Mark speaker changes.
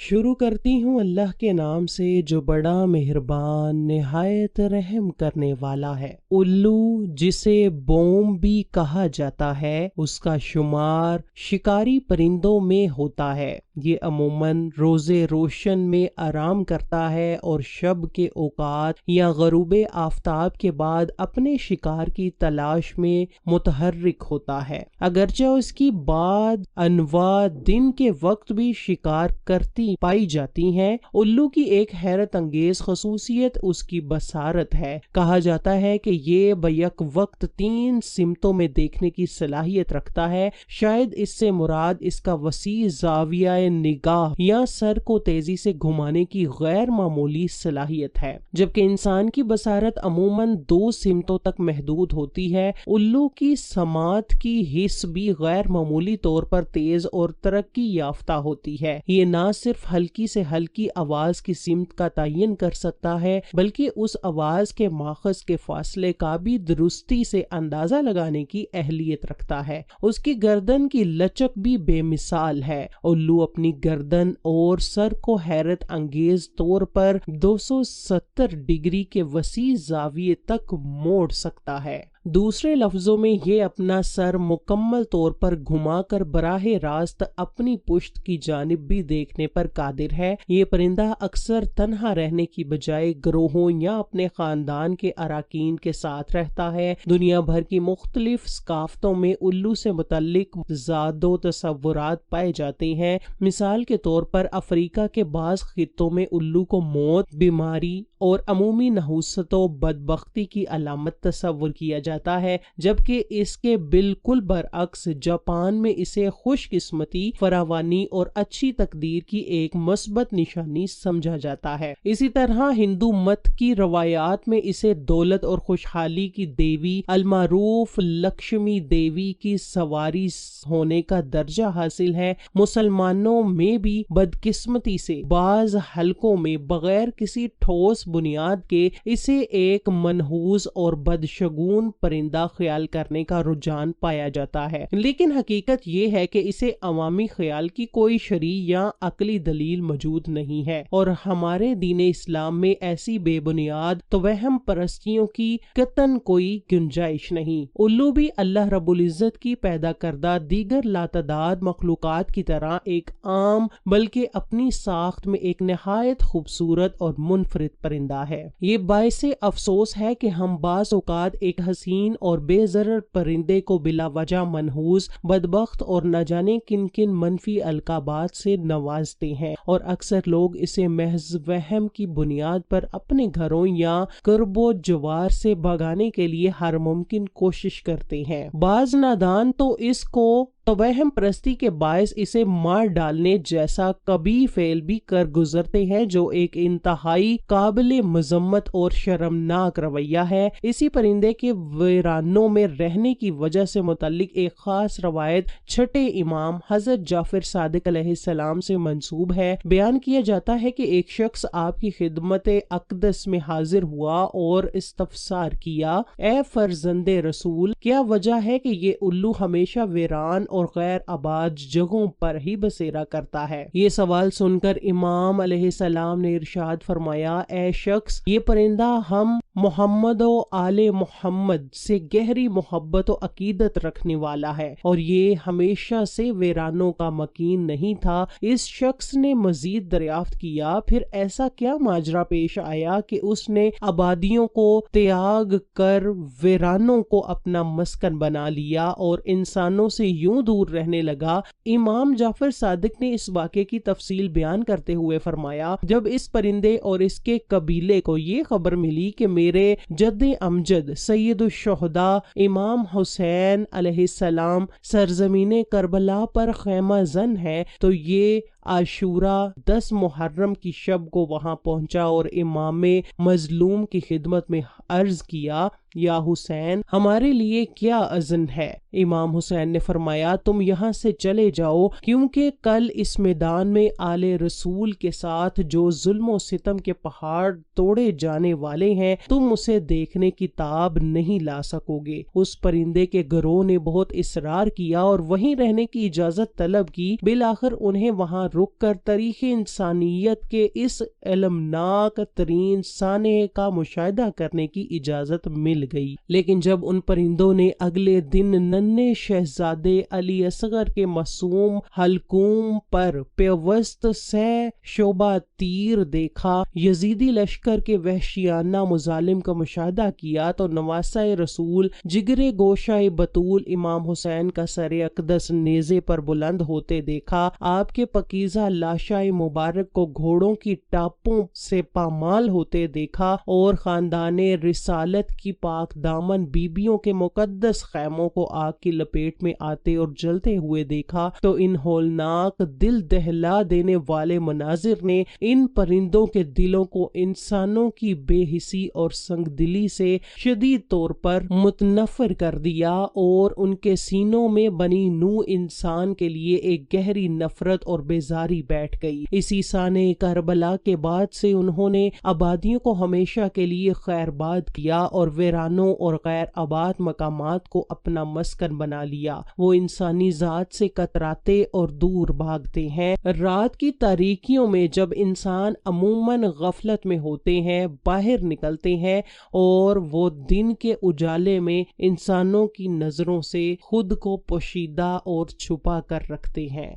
Speaker 1: شروع کرتی ہوں اللہ کے نام سے جو بڑا مہربان نہایت رحم کرنے والا ہے۔ الو جسے بوم بھی کہا جاتا ہے، اس کا شمار شکاری پرندوں میں ہوتا ہے۔ یہ عموماً روز روشن میں آرام کرتا ہے اور شب کے اوقات یا غروب آفتاب کے بعد اپنے شکار کی تلاش میں متحرک ہوتا ہے۔ اگرچہ اس کی بعض انواع دن کے وقت بھی شکار کرتی پائی جاتی ہیں، الو کی ایک حیرت انگیز خصوصیت اس کی بصارت ہے۔ کہا جاتا ہے کہ یہ بیک وقت 3 سمتوں میں دیکھنے کی صلاحیت رکھتا ہے۔ شاید اس سے مراد اس کا وسیع زاویہ نگاہ یا سر کو تیزی سے گھمانے کی غیر معمولی صلاحیت ہے۔ جبکہ انسان کی بصارت عموماً 2 سمتوں تک محدود ہوتی ہے، الو کی سماعت کی حس بھی غیر معمولی طور پر تیز اور ترقی یافتہ ہوتی ہے۔ یہ نہ صرف ہلکی سے ہلکی آواز کی سمت کا تعین کر سکتا ہے بلکہ اس آواز کے ماخذ کے فاصلے کا بھی درستی سے اندازہ لگانے کی اہلیت رکھتا ہے۔ اس کی گردن کی لچک بھی بے مثال ہے۔ الو اپنی گردن اور سر کو حیرت انگیز طور پر 270 ڈگری کے وسیع زاویے تک موڑ سکتا ہے۔ دوسرے لفظوں میں یہ اپنا سر مکمل طور پر گھما کر براہ راست اپنی پشت کی جانب بھی دیکھنے پر قادر ہے۔ یہ پرندہ اکثر تنہا رہنے کی بجائے گروہوں یا اپنے خاندان کے اراکین کے ساتھ رہتا ہے۔ دنیا بھر کی مختلف ثقافتوں میں الو سے متعلق ذات و تصورات پائے جاتے ہیں۔ مثال کے طور پر افریقہ کے بعض خطوں میں الو کو موت، بیماری اور عمومی نحوست و بدبختی کی علامت تصور کیا جاتا ہے، جبکہ اس کے بالکل برعکس جاپان میں اسے خوش قسمتی، فراوانی اور اچھی تقدیر کی ایک مثبت نشانی سمجھا جاتا ہے۔ اسی طرح ہندو مت کی روایات میں اسے دولت اور خوشحالی کی دیوی المعروف لکشمی دیوی کی سواری ہونے کا درجہ حاصل ہے۔ مسلمانوں میں بھی بدقسمتی سے بعض حلقوں میں بغیر کسی ٹھوس بنیاد کے اسے ایک منحوس اور بدشگون پرندہ خیال کرنے کا رجحان پایا جاتا ہے، لیکن حقیقت یہ ہے کہ اسے عوامی خیال کی کوئی شرعی یا عقلی دلیل موجود نہیں ہے، اور ہمارے دین اسلام میں ایسی بے بنیاد توہم پرستیوں کی قطعاً کوئی گنجائش نہیں۔ الو بھی اللہ رب العزت کی پیدا کردہ دیگر لاتعداد مخلوقات کی طرح ایک عام بلکہ اپنی ساخت میں ایک نہایت خوبصورت اور منفرد پرندہ ہے۔ یہ باعث افسوس ہے کہ ہم بعض اوقات ایک حسین اور بے ضرر پرندے کو بلا وجہ منحوس، بدبخت اور نہ جانے کن کن منفی القابات سے نوازتے ہیں، اور اکثر لوگ اسے محض وہم کی بنیاد پر اپنے گھروں یا قرب و جوار سے بھگانے کے لیے ہر ممکن کوشش کرتے ہیں۔ بعض نادان تو اس کو توہم پرستی کے باعث اسے مار ڈالنے جیسا کبھی فعل بھی کر گزرتے ہیں، جو ایک انتہائی قابل مذمت اور شرمناک رویہ ہے۔ اسی پرندے کے ویرانوں میں رہنے کی وجہ سے متعلق ایک خاص روایت چھٹے امام حضرت جعفر صادق علیہ السلام سے منسوب ہے۔ بیان کیا جاتا ہے کہ ایک شخص آپ کی خدمت اقدس میں حاضر ہوا اور استفسار کیا، اے فرزند رسول، کیا وجہ ہے کہ یہ الو ہمیشہ ویران اور غیر آباد جگہوں پر ہی بسیرا کرتا ہے؟ یہ سوال سن کر امام علیہ السلام نے ارشاد فرمایا، اے شخص، یہ پرندہ ہم محمد و آل محمد سے گہری محبت و عقیدت رکھنے والا ہے، اور یہ ہمیشہ سے ویرانوں کا مکین نہیں تھا۔ اس شخص نے مزید دریافت کیا، پھر ایسا کیا ماجرا پیش آیا کہ اس نے آبادیوں کو تیاگ کر ویرانوں کو اپنا مسکن بنا لیا اور انسانوں سے یوں دور رہنے لگا؟ امام جعفر صادق نے اس واقعے کی تفصیل بیان کرتے ہوئے فرمایا، جب اس پرندے اور اس کے قبیلے کو یہ خبر ملی کہ میرے جد امجد سید الشہداء امام حسین علیہ السلام سرزمین کربلا پر خیمہ زن ہے، تو یہ عاشوراء 10 محرم کی شب کو وہاں پہنچا اور امام مظلوم کی خدمت میں عرض کیا، یا حسین، ہمارے لیے کیا اذن ہے؟ امام حسین نے فرمایا، تم یہاں سے چلے جاؤ، کیونکہ کل اس میدان میں آل رسول کے ساتھ جو ظلم و ستم کے پہاڑ توڑے جانے والے ہیں، تم اسے دیکھنے کی تاب نہیں لا سکو گے۔ اس پرندے کے گروہ نے بہت اصرار کیا اور وہیں رہنے کی اجازت طلب کی، بالآخر انہیں وہاں رک کر تاریخ انسانیت کے اس المناک ترین سانحے کا مشاہدہ کرنے کی اجازت مل گئی۔ لیکن جب ان پرندوں نے اگلے دن ننھے شہزادے علی اصغر کے معصوم حلقوم پر پیوست سہ شعبہ تیر دیکھا، یزیدی لشکر کے وحشیانہ مظالم کا مشاہدہ کیا، تو نواسہ رسول جگر گوشہ بطول امام حسین کا سر اقدس نیزے پر بلند ہوتے دیکھا، آپ کے پاکیزہ لاشہ مبارک کو گھوڑوں کی ٹاپوں سے پامال ہوتے دیکھا، اور خاندان رسالت کی پاک دامن بیبیوں کے مقدس خیموں کو آگ کی لپیٹ میں آتے اور جلتے ہوئے دیکھا، تو ان ہولناک دل دہلا دینے والے مناظر نے ان پرندوں کے دلوں کو انسانوں کی بے حسی اور سنگ دلی سے شدید طور پر متنفر کر دیا، اور ان کے سینوں میں بنی نوع انسان کے لیے ایک گہری نفرت اور بیزاری بیٹھ گئی۔ اسی سانحہ کربلا کے بعد سے انہوں نے آبادیوں کو ہمیشہ کے لیے خیرباد کیا اور ویرانوں اور غیر آباد مقامات کو اپنا مسکن بنا لیا۔ وہ انسانی ذات سے کتراتے اور دور بھاگتے ہیں۔ رات کی تاریکیوں میں جب انسان عموماً غفلت میں ہوتے ہیں، باہر نکلتے ہیں اور وہ دن کے اجالے میں انسانوں کی نظروں سے خود کو پوشیدہ اور چھپا کر رکھتے ہیں۔